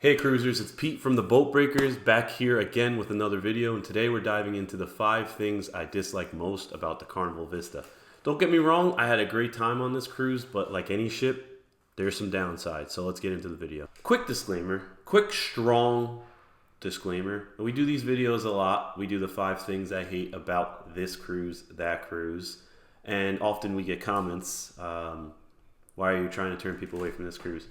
Hey cruisers, it's Pete from the Boat Breakers back here again with another video, and today we're diving into the 5 things I dislike most about the Carnival Vista. Don't get me wrong, I had a great time on this cruise, but like any ship, there's some downsides, so let's get into the video. Quick disclaimer, quick strong disclaimer. We do these videos a lot. We do the 5 things I hate about this cruise, that cruise, and often we get comments, why are you trying to turn people away from this cruise?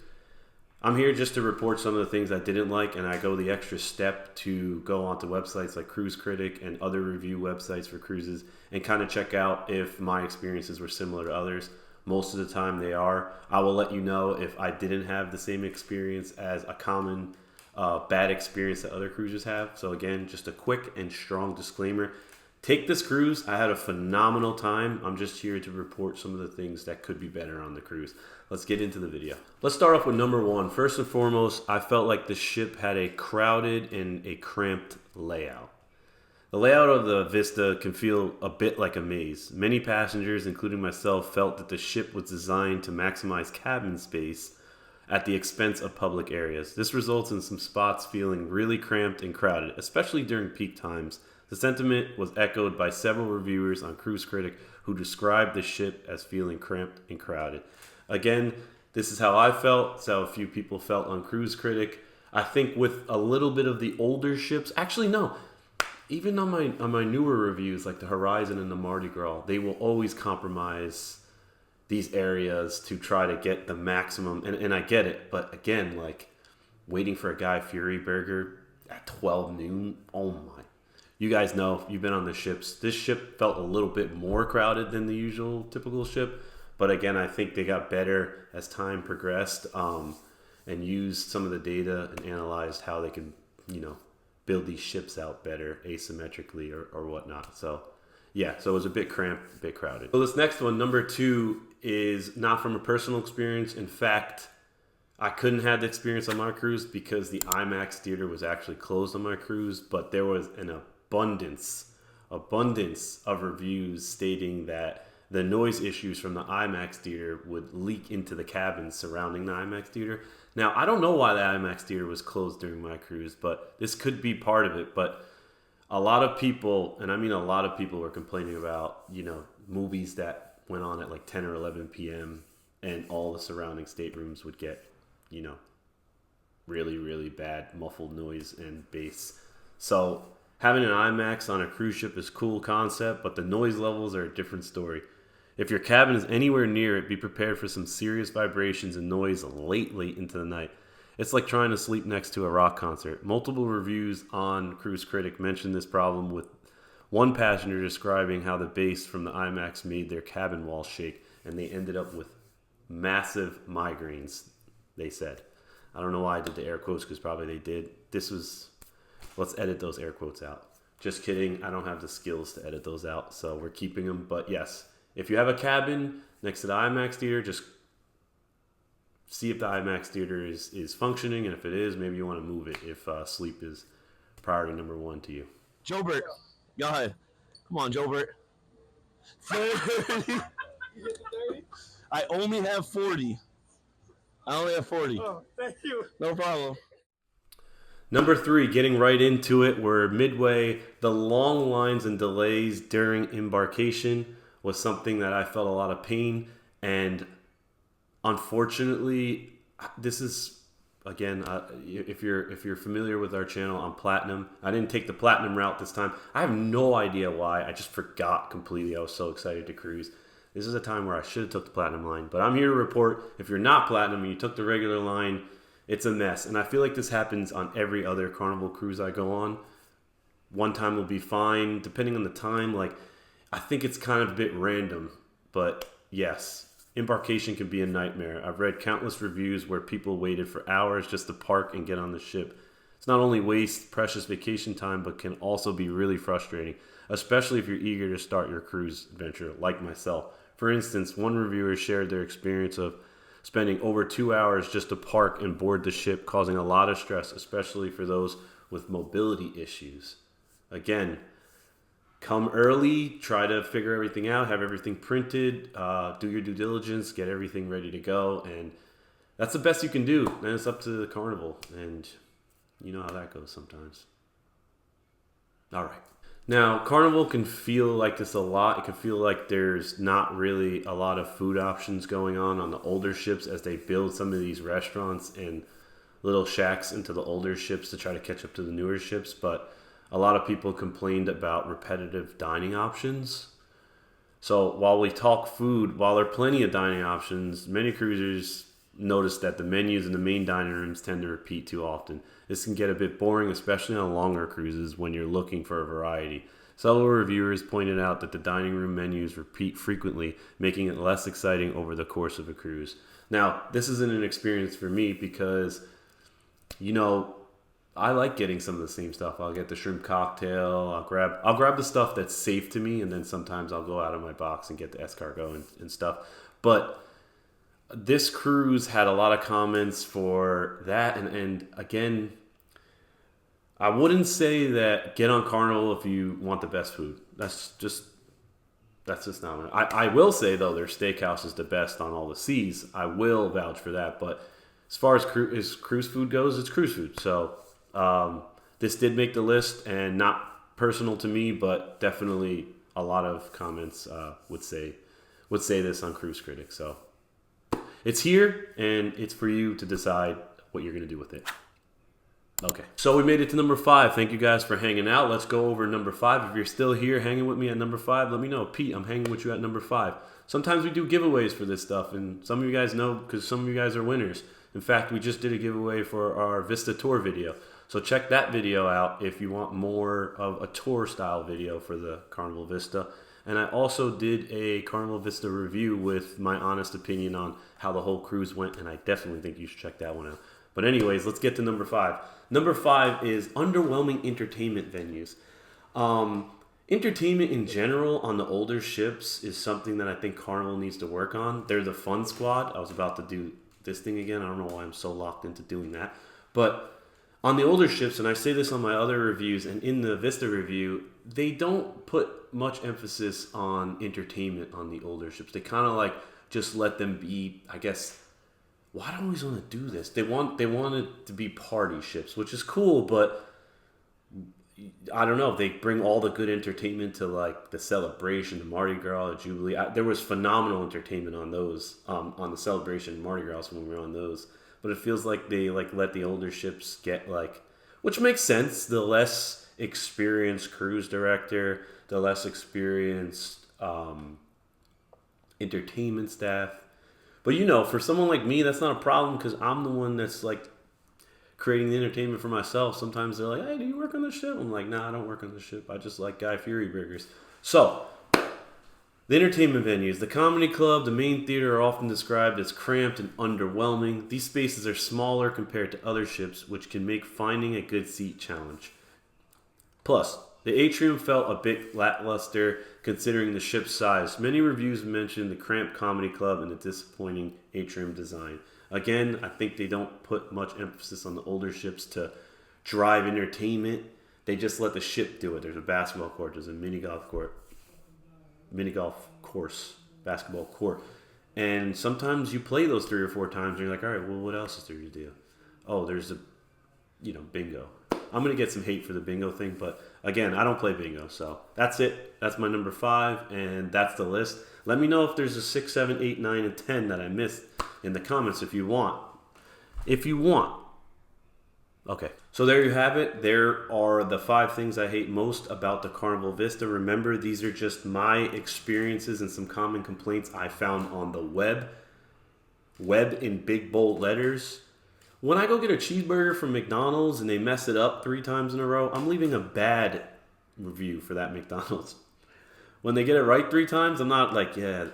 I'm here just to report some of the things I didn't like, and I go the extra step to go onto websites like Cruise Critic and other review websites for cruises and kind of check out if my experiences were similar to others. Most of the time they are. I will let you know if I didn't have the same experience as a common bad experience that other cruisers have. So again, just a quick and strong disclaimer. Take this cruise. I had a phenomenal time. I'm just here to report some of the things that could be better on the cruise. Let's get into the video. Let's start off with number 1. First and foremost, I felt like the ship had a crowded and a cramped layout. The layout of the Vista can feel a bit like a maze. Many passengers, including myself, felt that the ship was designed to maximize cabin space at the expense of public areas. This results in some spots feeling really cramped and crowded, especially during peak times. The sentiment was echoed by several reviewers on Cruise Critic who described the ship as feeling cramped and crowded. Again, this is how I felt. It's how a few people felt on Cruise Critic. I think with a little bit of the older ships, actually no, even on my newer reviews like the Horizon and the Mardi Gras, they will always compromise these areas to try to get the maximum. And I get it, but again, like waiting for a Guy Fieri burger at 12 noon, oh my. You guys know, you've been on the ships. This ship felt a little bit more crowded than the usual typical ship. But again, I think they got better as time progressed and used some of the data and analyzed how they can, build these ships out better asymmetrically or whatnot. So, yeah, so it was a bit cramped, a bit crowded. So this next one, number 2, is not from a personal experience. In fact, I couldn't have the experience on my cruise because the IMAX theater was actually closed on my cruise, but there was an abundance of reviews stating that the noise issues from the IMAX theater would leak into the cabins surrounding the IMAX theater. Now, I don't know why the IMAX theater was closed during my cruise, but this could be part of it. But a lot of people, and I mean a lot of people, were complaining about, movies that went on at like 10 or 11 p.m. and all the surrounding staterooms would get, really, really bad muffled noise and bass. So having an IMAX on a cruise ship is a cool concept, but the noise levels are a different story. If your cabin is anywhere near it, be prepared for some serious vibrations and noise late into the night. It's like trying to sleep next to a rock concert. Multiple reviews on Cruise Critic mentioned this problem, with one passenger describing how the bass from the IMAX made their cabin walls shake, and they ended up with massive migraines, they said. I don't know why I did the air quotes, because probably they did. Let's edit those air quotes out. Just kidding. I don't have the skills to edit those out, so we're keeping them. But yes, if you have a cabin next to the IMAX theater, just see if the IMAX theater is functioning, and if it is, maybe you want to move it if sleep is priority number 1 to you. Jobert, go ahead. Come on, Jobert. 30. I only have 40. I only have 40. Oh, thank you. No problem. Number 3, getting right into it, we're midway. The long lines and delays during embarkation was something that I felt a lot of pain, and unfortunately, this is, again, if you're familiar with our channel, I'm Platinum. I didn't take the Platinum route this time. I have no idea why. I just forgot completely. I was so excited to cruise. This is a time where I should have took the Platinum line, but I'm here to report, if you're not Platinum and you took the regular line, it's a mess. And I feel like this happens on every other Carnival cruise I go on. One time will be fine, depending on the time. Like, I think it's kind of a bit random, but yes, embarkation can be a nightmare. I've read countless reviews where people waited for hours just to park and get on the ship. It's not only waste precious vacation time, but can also be really frustrating, especially if you're eager to start your cruise adventure, like myself. For instance, one reviewer shared their experience of spending over 2 hours just to park and board the ship, causing a lot of stress, especially for those with mobility issues. Again, come early, try to figure everything out, have everything printed, do your due diligence, get everything ready to go, and that's the best you can do. Then it's up to the Carnival, and you know how that goes sometimes. All right. Now, Carnival can feel like this a lot. It can feel like there's not really a lot of food options going on the older ships as they build some of these restaurants and little shacks into the older ships to try to catch up to the newer ships. But a lot of people complained about repetitive dining options. So while we talk food, while there are plenty of dining options, many cruisers notice that the menus in the main dining rooms tend to repeat too often. This can get a bit boring, especially on longer cruises when you're looking for a variety. Several reviewers pointed out that the dining room menus repeat frequently, making it less exciting over the course of a cruise. Now, this isn't an experience for me because, you know, I like getting some of the same stuff. I'll get the shrimp cocktail. I'll grab the stuff that's safe to me, and then sometimes I'll go out of my box and get the escargot and stuff. But this cruise had a lot of comments for that, and again, I wouldn't say that get on Carnival if you want the best food. That's just not. I will say though, their steakhouse is the best on all the seas. I will vouch for that. But as far as cruise food goes, it's cruise food. So this did make the list, and not personal to me, but definitely a lot of comments would say this on Cruise Critic. So it's here, and it's for you to decide what you're going to do with it. Okay, so we made it to number 5. Thank you guys for hanging out. Let's go over number 5. If you're still here hanging with me at number 5, let me know. Pete, I'm hanging with you at number 5. Sometimes we do giveaways for this stuff, and some of you guys know because some of you guys are winners. In fact, we just did a giveaway for our Vista Tour video. So check that video out if you want more of a tour style video for the Carnival Vista. And I also did a Carnival Vista review with my honest opinion on how the whole cruise went, and I definitely think you should check that one out. But anyways, let's get to number 5. Number 5 is underwhelming entertainment venues. Entertainment in general on the older ships is something that I think Carnival needs to work on. They're the fun squad. I was about to do this thing again. I don't know why I'm so locked into doing that. But on the older ships, and I say this on my other reviews and in the Vista review, they don't put much emphasis on entertainment on the older ships. They kind of like just let them be, I guess. Well, I don't always want to do this. They want it to be party ships, which is cool, but I don't know. They bring all the good entertainment to like the Celebration, the Mardi Gras, the Jubilee. There was phenomenal entertainment on those, on the Celebration and Mardi Gras when we were on those. But it feels like they like let the older ships get like, which makes sense. The less experienced cruise director, the less experienced entertainment staff. But you know, for someone like me, that's not a problem because I'm the one that's like creating the entertainment for myself. Sometimes they're like, "Hey, do you work on the ship?" I'm like, "Nah, I don't work on the ship. I just like Guy Fieri burgers." So, the entertainment venues, the comedy club, the main theater are often described as cramped and underwhelming. These spaces are smaller compared to other ships, which can make finding a good seat challenge. Plus, the atrium felt a bit lackluster considering the ship's size. Many reviews mention the cramped comedy club and the disappointing atrium design. Again, I think they don't put much emphasis on the older ships to drive entertainment. They just let the ship do it. There's a basketball court, there's a mini golf course, basketball court. And sometimes you play those 3 or 4 times and you're like, all right, well, what else is there to do? Oh, there's bingo. I'm going to get some hate for the bingo thing, but again, I don't play bingo, so that's it. That's my number 5, and that's the list. Let me know if there's a 6, 7, 8, 9, and 10 that I missed in the comments if you want. Okay, so there you have it. There are the 5 things I hate most about the Carnival Vista. Remember, these are just my experiences and some common complaints I found on the web. Web in big bold letters. When I go get a cheeseburger from McDonald's and they mess it up 3 times in a row, I'm leaving a bad review for that McDonald's. When they get it right 3 times, I'm not like, yeah,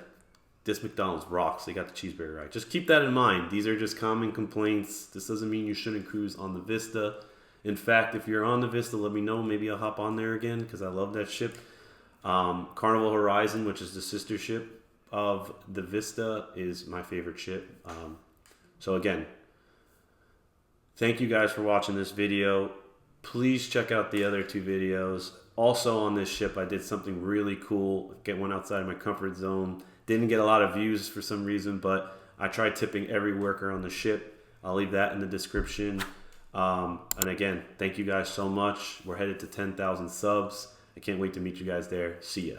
this McDonald's rocks. They got the cheeseburger right. Just keep that in mind. These are just common complaints. This doesn't mean you shouldn't cruise on the Vista. In fact, if you're on the Vista, let me know. Maybe I'll hop on there again because I love that ship. Carnival Horizon, which is the sister ship of the Vista, is my favorite ship. So again, thank you guys for watching this video. Please check out the other 2 videos. Also on this ship, I did something really cool. Went outside of my comfort zone. Didn't get a lot of views for some reason, but I try tipping every worker on the ship. I'll leave that in the description. And again, thank you guys so much. We're headed to 10,000 subs. I can't wait to meet you guys there. See ya.